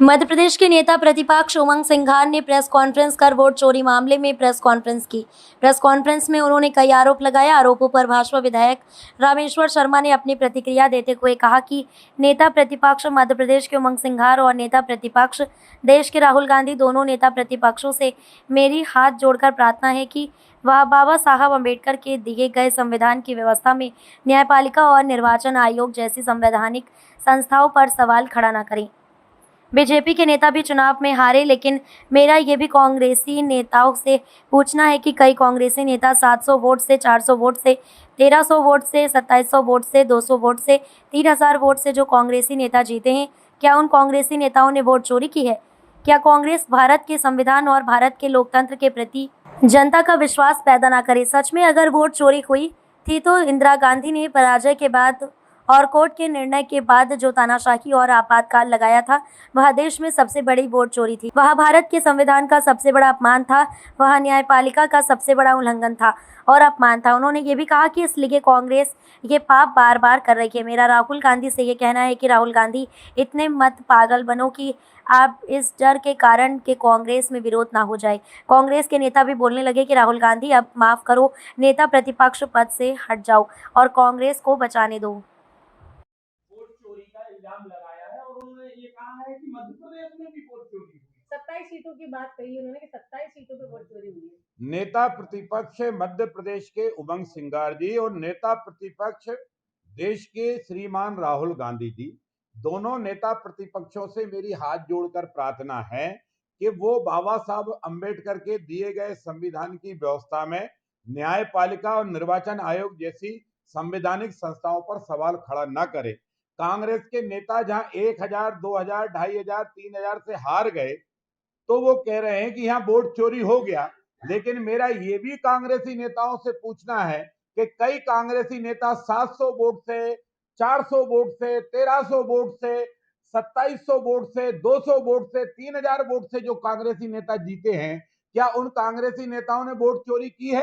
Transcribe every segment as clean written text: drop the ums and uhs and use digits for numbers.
मध्य प्रदेश के नेता प्रतिपक्ष उमंग सिंघार ने प्रेस कॉन्फ्रेंस कर वोट चोरी मामले में प्रेस कॉन्फ्रेंस की। प्रेस कॉन्फ्रेंस में उन्होंने कई आरोप लगाए। आरोपों पर भाजपा विधायक रामेश्वर शर्मा ने अपनी प्रतिक्रिया देते हुए कहा कि नेता प्रतिपक्ष मध्य प्रदेश के उमंग सिंघार और नेता प्रतिपक्ष देश के राहुल गांधी, दोनों नेता प्रतिपक्षों से मेरी हाथ जोड़कर प्रार्थना है कि वह बाबा साहब अम्बेडकर के दिए गए संविधान की व्यवस्था में न्यायपालिका और निर्वाचन आयोग जैसी संवैधानिक संस्थाओं पर सवाल खड़ा न करें। बीजेपी के नेता भी चुनाव में हारे, लेकिन मेरा ये भी कांग्रेसी नेताओं से पूछना है कि कई कांग्रेसी नेता 700 वोट से, 400 वोट से, 1300 वोट से, 2700 वोट से, 200 वोट से, 3000 वोट से जो कांग्रेसी नेता जीते हैं, क्या उन कांग्रेसी नेताओं ने वोट चोरी की है? क्या कांग्रेस भारत के संविधान और भारत के लोकतंत्र के प्रति जनता का विश्वास पैदा न करे? सच में अगर वोट चोरी हुई थी तो इंदिरा गांधी ने पराजय के बाद और कोर्ट के निर्णय के बाद जो तानाशाही और आपातकाल लगाया था, वह देश में सबसे बड़ी वोट चोरी थी। वह भारत के संविधान का सबसे बड़ा अपमान था। वह न्यायपालिका का सबसे बड़ा उल्लंघन था और अपमान था। उन्होंने ये भी कहा कि इसलिए कांग्रेस ये पाप बार बार कर रही है। मेरा राहुल गांधी से ये कहना है कि राहुल गांधी, इतने मत पागल बनो कि आप इस डर के कारण कि कांग्रेस में विरोध ना हो जाए। कांग्रेस के नेता भी बोलने लगे कि राहुल गांधी, अब माफ करो, नेता प्रतिपक्ष पद से हट जाओ और कांग्रेस को बचाने दो। वोट चोरी का इल्जाम लगाया है और उन्होंने ये कहा है कि मध्य प्रदेश में भी वोट चोरी हुई। 27 सीटों की बात कही उन्होंने कि 27 सीटों पे वोट चोरी हुई है। नेता प्रतिपक्ष मध्य प्रदेश के उमंग सिंघार जी और नेता प्रतिपक्ष देश के श्रीमान राहुल गांधी जी, दोनों नेता प्रतिपक्षों से मेरी हाथ जोड़कर प्रार्थना है कि वो बाबा साहब अंबेडकर के दिए गए संविधान की व्यवस्था में न्यायपालिका और निर्वाचन आयोग जैसी संवैधानिक संस्थाओं पर सवाल खड़ा न करे। कांग्रेस के नेता जहां 1000, 2000, 2500, 3000 से हार गए तो वो कह रहे हैं कि यहाँ वोट चोरी हो गया। लेकिन मेरा ये भी कांग्रेसी नेताओं से पूछना है कि कई कांग्रेसी नेता 700 वोट से, 400 वोट से, 1300 वोट से, 2700 वोट से, 200 वोट से, 3000 वोट से जो कांग्रेसी नेता जीते हैं, क्या उन कांग्रेसी नेताओं ने वोट चोरी की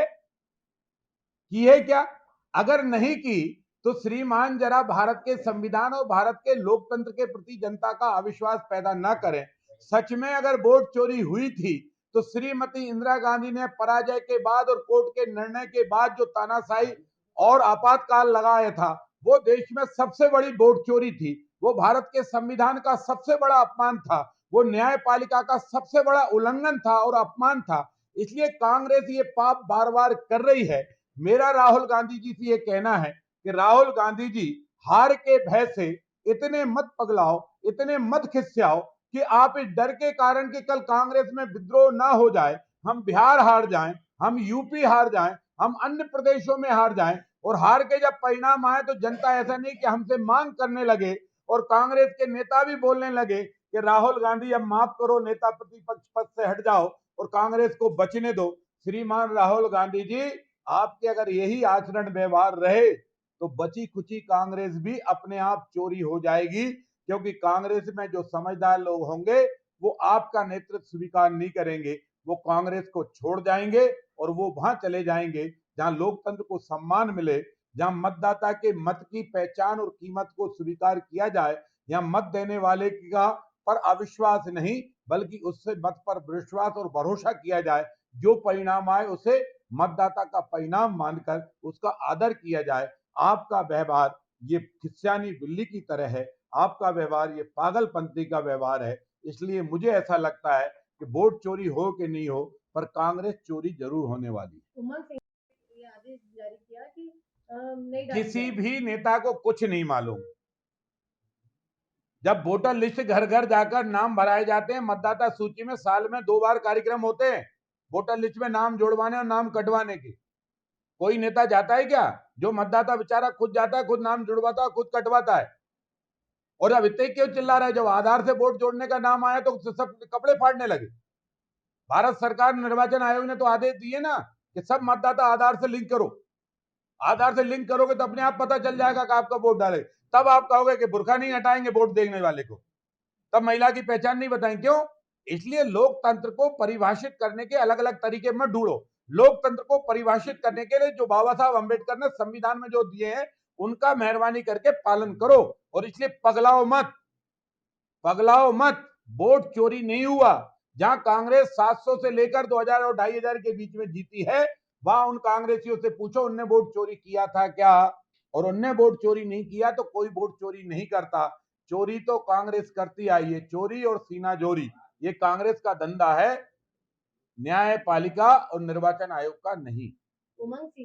है क्या? अगर नहीं की तो श्रीमान जरा भारत के संविधान और भारत के लोकतंत्र के प्रति जनता का अविश्वास पैदा न करें। सच में अगर वोट चोरी हुई थी तो श्रीमती इंदिरा गांधी ने पराजय के बाद और कोर्ट के निर्णय के बाद जो तानाशाही और आपातकाल लगाया था, वो देश में सबसे बड़ी वोट चोरी थी। वो भारत के संविधान का सबसे बड़ा अपमान था। वो न्यायपालिका का सबसे बड़ा उल्लंघन था और अपमान था। इसलिए कांग्रेस ये पाप बार बार कर रही है। मेरा राहुल गांधी जी से ये कहना है कि राहुल गांधी जी, हार के भय से इतने मत पगलाओ, इतने मत खिसियाओ कि आप इस डर के कारण कि कल कांग्रेस में विद्रोह ना हो जाए, हम बिहार हार जाएं, हम यूपी हार जाएं, हम अन्य प्रदेशों में हार जाएं और हार के जब परिणाम आए तो जनता ऐसा नहीं कि हमसे मांग करने लगे और कांग्रेस के नेता भी बोलने लगे कि राहुल गांधी अब माफ करो, नेता प्रतिपक्ष पद से हट जाओ और कांग्रेस को बचने दो। श्रीमान राहुल गांधी जी, आपके अगर यही आचरण व्यवहार रहे तो बची खुची कांग्रेस भी अपने आप चोरी हो जाएगी, क्योंकि कांग्रेस में जो समझदार लोग होंगे वो आपका नेतृत्व स्वीकार नहीं करेंगे। वो कांग्रेस को छोड़ जाएंगे और वो वहां चले जाएंगे जहां लोकतंत्र को सम्मान मिले, जहां मतदाता के मत की पहचान और कीमत को स्वीकार किया जाए, यहाँ मत देने वाले का पर अविश्वास नहीं बल्कि उससे मत पर विश्वास और भरोसा किया जाए। जो परिणाम आए उसे मतदाता का परिणाम मानकर उसका आदर किया जाए। आपका व्यवहार ये खिस्यानी बिल्ली की तरह है। आपका व्यवहार ये पागलपंथी का व्यवहार है। इसलिए मुझे ऐसा लगता है कि वोट चोरी हो कि नहीं हो, पर कांग्रेस चोरी जरूर होने वाली है। उमंग सिंह ने ये आदेश जारी किया कि नहीं डाली किसी जाएगी। भी नेता को कुछ नहीं मालूम। जब वोटर लिस्ट घर घर जाकर नाम भराए जाते हैं, मतदाता सूची में साल में 2 बार कार्यक्रम होते हैं वोटर लिस्ट में नाम जोड़वाने और नाम कटवाने के। कोई नेता जाता है क्या? जो मतदाता बेचारा खुद जाता है, खुद नाम जुड़वाता है, खुद कटवाता है। और अब इतने क्यों चिल्ला रहे? जब आधार से वोट जोड़ने का नाम आया तो सब कपड़े फाड़ने लगे। भारत सरकार, निर्वाचन आयोग ने तो आदेश दिए ना कि सब मतदाता आधार से लिंक करो। आधार से लिंक करोगे तो अपने आप पता चल जाएगा कि आपका वोट डाले। तब आप कहोगे कि बुर्का नहीं हटाएंगे वोट देने वाले को, तब महिला की पहचान नहीं बताएंगे। क्यों? इसलिए लोकतंत्र को परिभाषित करने के अलग अलग तरीके मत ढूंढो। लोकतंत्र को परिभाषित करने के लिए जो बाबा साहब अंबेडकर ने संविधान में जो दिए हैं उनका मेहरबानी करके पालन करो। और इसलिए पगलाओ मत, पगलाओ मत। वोट चोरी नहीं हुआ। जहां कांग्रेस 700 से लेकर 2000 और 2500 के बीच में जीती है, वहां उन कांग्रेसियों से पूछो उनने वोट चोरी किया था क्या, और उनने वोट चोरी नहीं किया तो कोई वोट चोरी नहीं करता। चोरी तो कांग्रेस करती आई है, चोरी और सीनाजोरी ये कांग्रेस का धंधा है, न्यायपालिका और निर्वाचन आयोग का नहीं। उमंग